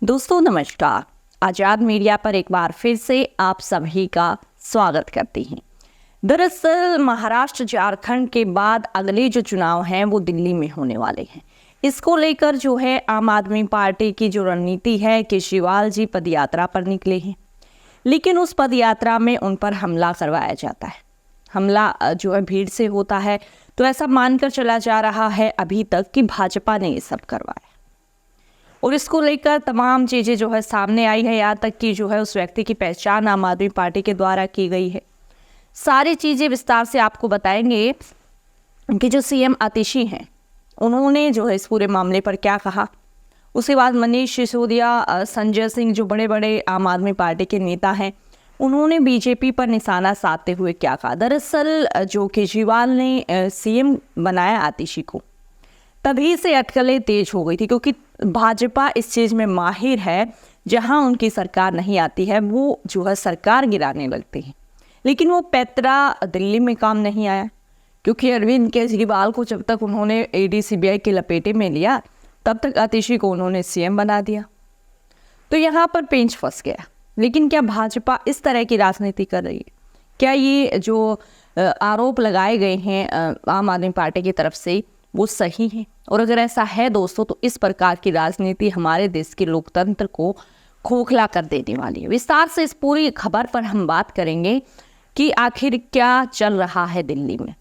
दोस्तों नमस्कार। आजाद मीडिया पर एक बार फिर से आप सभी का स्वागत करती हैं। दरअसल महाराष्ट्र झारखंड के बाद अगले जो चुनाव हैं वो दिल्ली में होने वाले हैं। इसको लेकर जो है आम आदमी पार्टी की जो रणनीति है, केजरीवाल जी पदयात्रा पर निकले हैं, लेकिन उस पदयात्रा में उन पर हमला करवाया जाता है। हमला जो है भीड़ से होता है, तो ऐसा मानकर चला जा रहा है अभी तक कि भाजपा ने ये सब करवाया और इसको लेकर तमाम चीज़ें जो है सामने आई है। यहाँ तक कि जो है उस व्यक्ति की पहचान आम आदमी पार्टी के द्वारा की गई है। सारी चीज़ें विस्तार से आपको बताएंगे कि जो सीएम आतिशी हैं उन्होंने जो है इस पूरे मामले पर क्या कहा। उसके बाद मनीष सिसोदिया, संजय सिंह जो बड़े बड़े आम आदमी पार्टी के नेता हैं, उन्होंने बीजेपी पर निशाना साधते हुए क्या कहा। दरअसल जो केजरीवाल ने सीएम बनाया आतिशी को, तभी से अटकलें तेज हो गई थी, क्योंकि भाजपा इस चीज़ में माहिर है, जहां उनकी सरकार नहीं आती है वो जो है सरकार गिराने लगती है। लेकिन वो पैतरा दिल्ली में काम नहीं आया, क्योंकि अरविंद केजरीवाल को जब तक उन्होंने ईडी सीबीआई के लपेटे में लिया, तब तक आतिशी को उन्होंने सीएम बना दिया। तो यहाँ पर पेंच फंस गया। लेकिन क्या भाजपा इस तरह की राजनीति कर रही है? क्या ये जो आरोप लगाए गए हैं आम आदमी पार्टी की तरफ से वो सही है? और अगर ऐसा है दोस्तों, तो इस प्रकार की राजनीति हमारे देश के लोकतंत्र को खोखला कर देने वाली है। विस्तार से इस पूरी खबर पर हम बात करेंगे कि आखिर क्या चल रहा है दिल्ली में,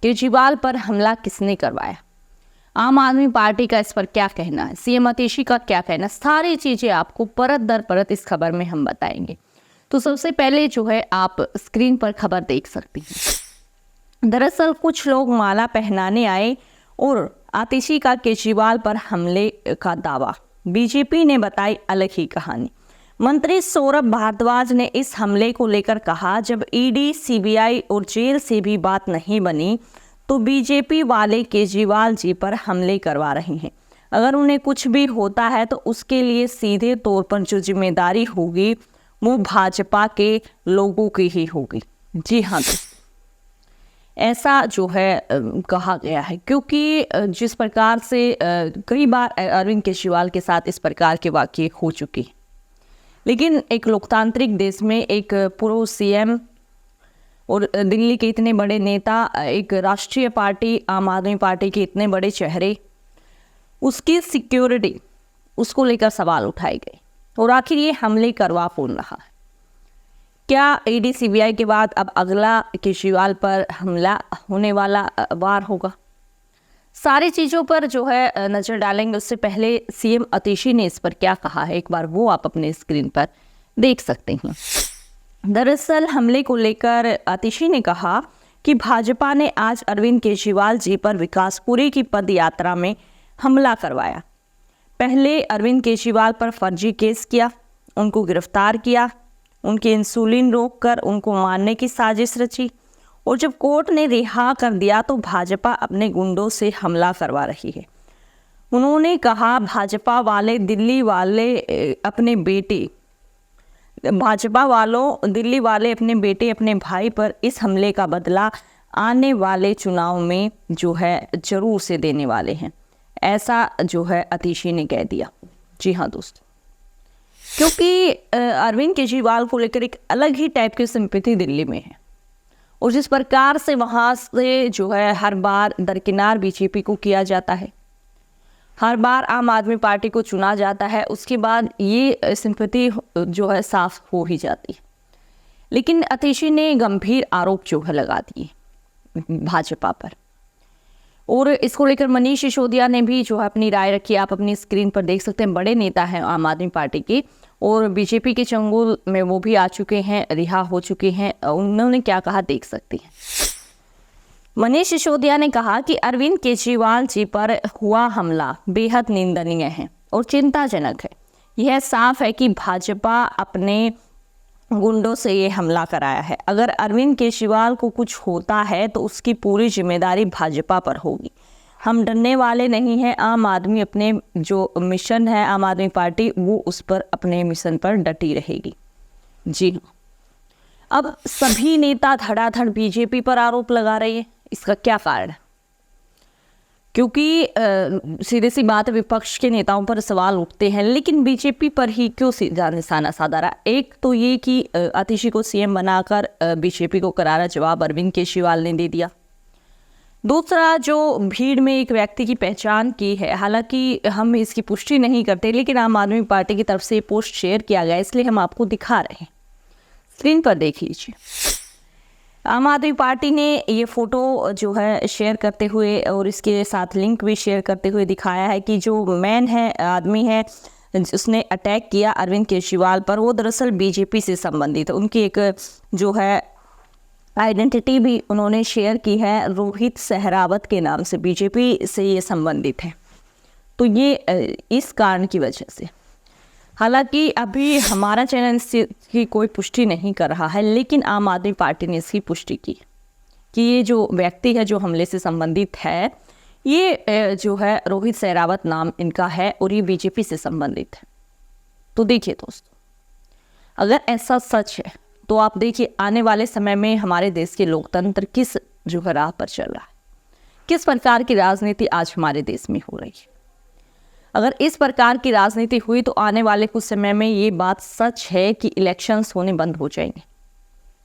केजरीवाल पर हमला किसने करवाया, आम आदमी पार्टी का इस पर क्या कहना है, सीएम आतिशी का क्या कहना। सारी चीज़ें आपको परत दर परत इस खबर में हम बताएंगे। तो सबसे पहले जो है आप स्क्रीन पर खबर देख सकती हैं। दरअसल कुछ लोग माला पहनाने आए और आतिशी का केजरीवाल पर हमले का दावा। बीजेपी ने बताई अलग ही कहानी। मंत्री सौरभ भारद्वाज ने इस हमले को लेकर कहा, जब ईडी, सीबीआई और जेल से भी बात नहीं बनी तो बीजेपी वाले केजरीवाल जी पर हमले करवा रहे हैं। अगर उन्हें कुछ भी होता है तो उसके लिए सीधे तौर पर जो जिम्मेदारी होगी वो भाजपा के लोगों की ही होगी। जी हाँ, ऐसा जो है कहा गया है, क्योंकि जिस प्रकार से कई बार अरविंद केजरीवाल के साथ इस प्रकार के वाक़ये हो चुके हैं। लेकिन एक लोकतांत्रिक देश में एक पूर्व सीएम और दिल्ली के इतने बड़े नेता, एक राष्ट्रीय पार्टी आम आदमी पार्टी के इतने बड़े चेहरे, उसकी सिक्योरिटी, उसको लेकर सवाल उठाए गए। और आखिर ये हमले करवा कौन रहा है? क्या ईडी सीबीआई के बाद अब अगला केजरीवाल पर हमला होने वाला वार होगा? सारी चीज़ों पर जो है नज़र डालेंगे। उससे पहले सीएम आतिशी ने इस पर क्या कहा है, एक बार वो आप अपने स्क्रीन पर देख सकते हैं। दरअसल हमले को लेकर आतिशी ने कहा कि भाजपा ने आज अरविंद केजरीवाल जी पर विकासपुरी की पद यात्रा में हमला करवाया। पहले अरविंद केजरीवाल पर फर्जी केस किया, उनको गिरफ्तार किया, उनकी इंसुलिन रोककर उनको मारने की साजिश रची, और जब कोर्ट ने रिहा कर दिया तो भाजपा अपने गुंडों से हमला करवा रही है। उन्होंने कहा, भाजपा वाले दिल्ली वाले अपने बेटे अपने भाई पर इस हमले का बदला आने वाले चुनाव में जो है जरूर से देने वाले हैं। ऐसा जो है आतिशी ने कह दिया। जी हाँ दोस्तों, क्योंकि अरविंद केजरीवाल को लेकर एक अलग ही टाइप की सिंपैथी दिल्ली में है, और जिस प्रकार से वहाँ से जो है हर बार दरकिनार बीजेपी को किया जाता है, हर बार आम आदमी पार्टी को चुना जाता है, उसके बाद ये सिंपैथी जो है साफ हो ही जाती है। लेकिन आतिशी ने गंभीर आरोप जो है लगा दिए भाजपा पर, और इसको लेकर मनीष सिसोदिया ने भी जो है अपनी राय रखी। आप अपनी स्क्रीन पर देख सकते हैं। बड़े नेता हैं आम आदमी पार्टी के, और बीजेपी के चंगुल में वो भी आ चुके हैं, रिहा हो चुके हैं। उन्होंने क्या कहा देख सकते हैं। मनीष सिसोदिया ने कहा कि अरविंद केजरीवाल जी पर हुआ हमला बेहद निंदनीय है और चिंताजनक है। यह साफ है कि भाजपा अपने गुंडों से ये हमला कराया है। अगर अरविंद केजरीवाल को कुछ होता है तो उसकी पूरी जिम्मेदारी भाजपा पर होगी। हम डरने वाले नहीं हैं। आम आदमी अपने जो मिशन है, आम आदमी पार्टी, वो उस पर अपने मिशन पर डटी रहेगी। जी हाँ, अब सभी नेता धड़ाधड़ बीजेपी पर आरोप लगा रहे हैं। इसका क्या कारण है? क्योंकि सीधे सी बात है, विपक्ष के नेताओं पर सवाल उठते हैं, लेकिन बीजेपी पर ही क्यों सीधा निशाना साधा रहा। एक तो ये कि आतिशी को सीएम बनाकर बीजेपी को करारा जवाब अरविंद केजरीवाल ने दे दिया। दूसरा, जो भीड़ में एक व्यक्ति की पहचान की है, हालांकि हम इसकी पुष्टि नहीं करते, लेकिन आम आदमी पार्टी की तरफ से पोस्ट शेयर किया गया, इसलिए हम आपको दिखा रहे हैं। स्क्रीन पर देख लीजिए। आम आदमी पार्टी ने ये फोटो जो है शेयर करते हुए और इसके साथ लिंक भी शेयर करते हुए दिखाया है कि जो मैन है, आदमी है, उसने अटैक किया अरविंद केजरीवाल पर, वो दरअसल बीजेपी से संबंधित है। उनकी एक जो है आइडेंटिटी भी उन्होंने शेयर की है, रोहित सहरावत के नाम से, बीजेपी से ये संबंधित है। तो ये इस कारण की वजह से, हालांकि अभी हमारा चैनल इसकी कोई पुष्टि नहीं कर रहा है, लेकिन आम आदमी पार्टी ने इसकी पुष्टि की कि ये जो व्यक्ति है जो हमले से संबंधित है, ये जो है रोहित सहरावत नाम इनका है और ये बीजेपी से संबंधित है। तो देखिए दोस्तों, अगर ऐसा सच है तो आप देखिए आने वाले समय में हमारे देश के लोकतंत्र किस जो है राह पर चल रहा है, किस प्रकार की राजनीति आज हमारे देश में हो रही है। अगर इस प्रकार की राजनीति हुई तो आने वाले कुछ समय में ये बात सच है कि इलेक्शंस होने बंद हो जाएंगे,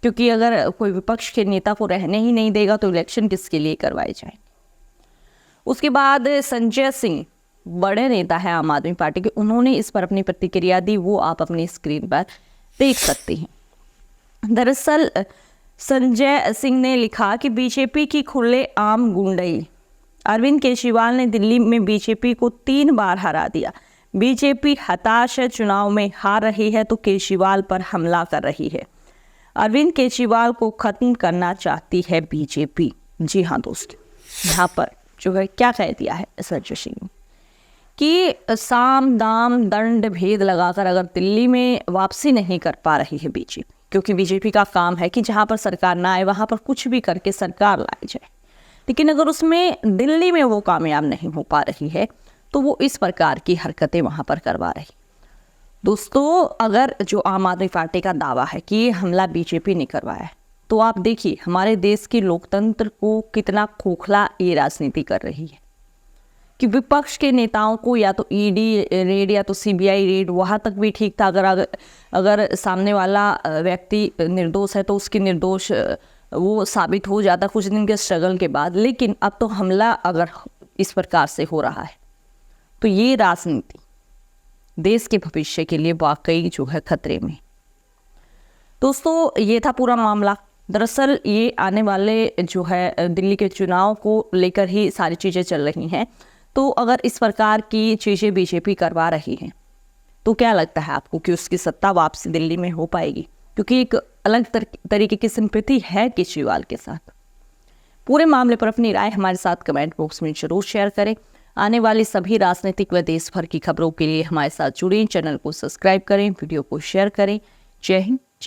क्योंकि अगर कोई विपक्ष के नेता को रहने ही नहीं देगा तो इलेक्शन किसके लिए करवाए जाएंगे। उसके बाद संजय सिंह, बड़े नेता है आम आदमी पार्टी के, उन्होंने इस पर अपनी प्रतिक्रिया दी, वो आप अपनी स्क्रीन पर देख सकते हैं। दरअसल संजय सिंह ने लिखा कि बीजेपी की खुलेआम गुंडई, अरविंद केजरीवाल ने दिल्ली में बीजेपी को 3 बार हरा दिया। बीजेपी हताश है, चुनाव में हार रही है तो केजरीवाल पर हमला कर रही है। अरविंद केजरीवाल को खत्म करना चाहती है बीजेपी। जी हाँ दोस्तों, यहाँ पर जो है क्या कह दिया है संजय सिंह कि साम दाम दंड भेद लगाकर अगर दिल्ली में वापसी नहीं कर पा रही है बीजेपी, क्योंकि बीजेपी का काम है कि जहाँ पर सरकार ना आए वहाँ पर कुछ भी करके सरकार लाई जाए, लेकिन अगर उसमें दिल्ली में वो कामयाब नहीं हो पा रही है तो वो इस प्रकार की हरकतें वहाँ पर करवा रही। दोस्तों, अगर जो आम आदमी पार्टी का दावा है कि ये हमला बीजेपी ने करवाया है, तो आप देखिए हमारे देश के लोकतंत्र को कितना खोखला ये राजनीति कर रही है कि विपक्ष के नेताओं को या तो ईडी रेड या तो सीबीआई रेड, वहाँ तक भी ठीक था। अगर सामने वाला व्यक्ति निर्दोष है तो उसकी निर्दोष वो साबित हो जाता कुछ दिन के स्ट्रगल के बाद, लेकिन अब तो हमला अगर इस प्रकार से हो रहा है तो ये राजनीति देश के भविष्य के लिए वाकई जो है खतरे में। दोस्तों, ये था पूरा मामला। दरअसल ये आने वाले जो है दिल्ली के चुनाव को लेकर ही सारी चीज़ें चल रही हैं। तो अगर इस प्रकार की चीज़ें बीजेपी करवा रही हैं तो क्या लगता है आपको कि उसकी सत्ता वापसी दिल्ली में हो पाएगी? क्योंकि एक अलग तरीके की सिंपैथी है केजरीवाल के साथ। पूरे मामले पर अपनी राय हमारे साथ कमेंट बॉक्स में जरूर शेयर करें। आने वाली सभी राजनीतिक व देश भर की खबरों के लिए हमारे साथ जुड़ें, चैनल को सब्सक्राइब करें, वीडियो को शेयर करें। जय हिंद।